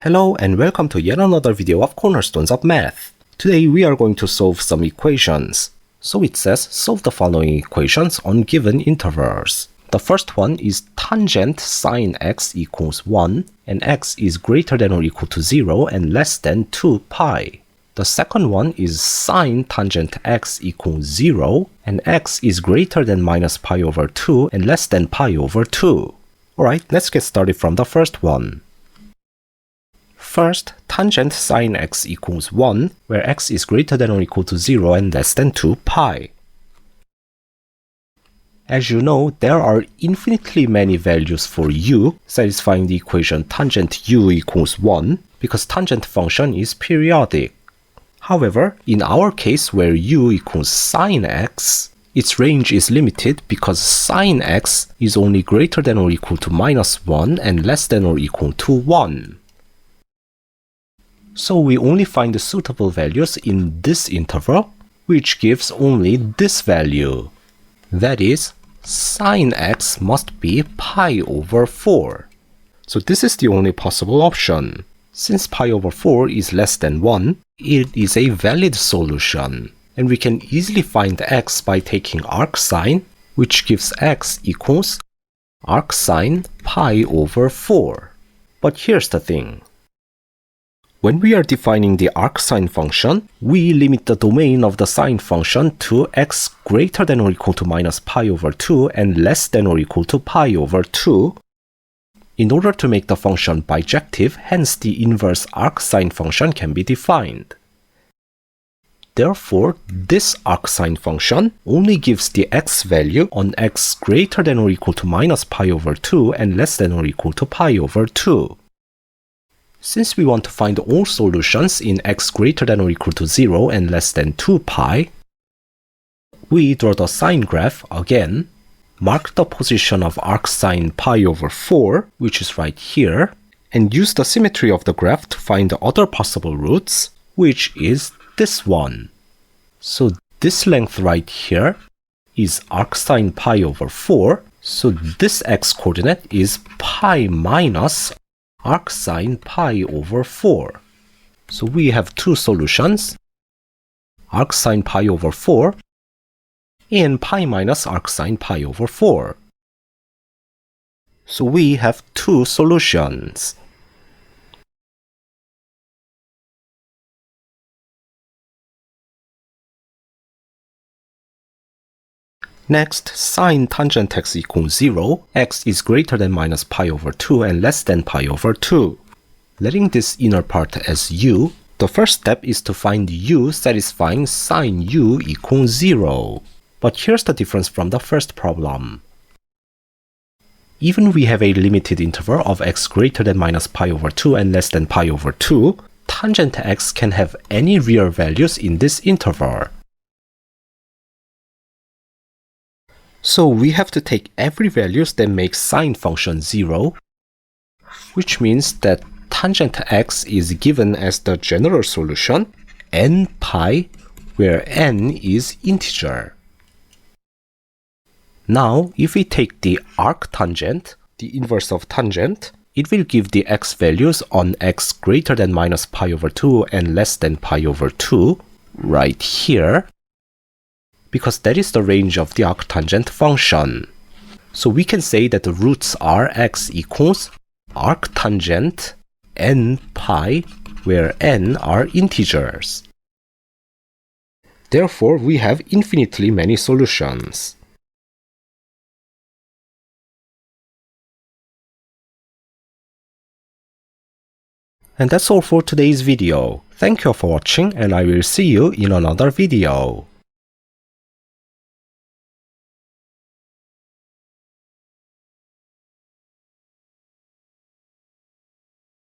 Hello and welcome to yet another video of Cornerstones of Math. Today we are going to solve some equations. So it says solve the following equations on given intervals. The first one is tangent sine x equals 1 and x is greater than or equal to 0 and less than 2 pi. The second one is sine tangent x equals 0 and x is greater than minus pi over 2 and less than pi over 2. Alright, let's get started from the first one. First, tangent sine x equals 1, where x is greater than or equal to 0 and less than 2 pi. As you know, there are infinitely many values for u, satisfying the equation tangent u equals 1, because tangent function is periodic. However, in our case where u equals sine x, its range is limited because sine x is only greater than or equal to minus 1 and less than or equal to 1. So we only find the suitable values in this interval, which gives only this value. That is, sine x must be pi over 4. So this is the only possible option. Since pi over 4 is less than 1, it is a valid solution. And we can easily find x by taking arcsine, which gives x equals arcsine pi over 4. But here's the thing. When we are defining the arcsine function, we limit the domain of the sine function to x greater than or equal to minus pi over 2 and less than or equal to pi over 2 in order to make the function bijective, hence the inverse arcsine function can be defined. Therefore, this arcsine function only gives the x value on x greater than or equal to minus pi over 2 and less than or equal to pi over 2. Since we want to find all solutions in x greater than or equal to 0 and less than 2 pi, we draw the sine graph again, mark the position of arcsine pi over 4, which is right here, and use the symmetry of the graph to find the other possible roots, which is this one. So this length right here is arcsine pi over 4, so this x-coordinate is pi minus arcsine pi over 4. So we have two solutions, arcsine pi over 4 and pi minus arcsine pi over 4. So we have two solutions. Next, sine tangent x equals 0, x is greater than minus pi over 2 and less than pi over 2. Letting this inner part as u, the first step is to find u satisfying sine u equals 0. But here's the difference from the first problem. Even we have a limited interval of x greater than minus pi over 2 and less than pi over 2, tangent x can have any real values in this interval. So we have to take every values that make sine function 0, which means that tangent x is given as the general solution, n pi, where n is integer. Now, if we take the arctangent, the inverse of tangent, it will give the x values on x greater than minus pi over 2 and less than pi over 2, right here, because that is the range of the arctangent function. So we can say that the roots are x equals arctangent n pi, where n are integers. Therefore, we have infinitely many solutions. And that's all for today's video. Thank you for watching and I will see you in another video.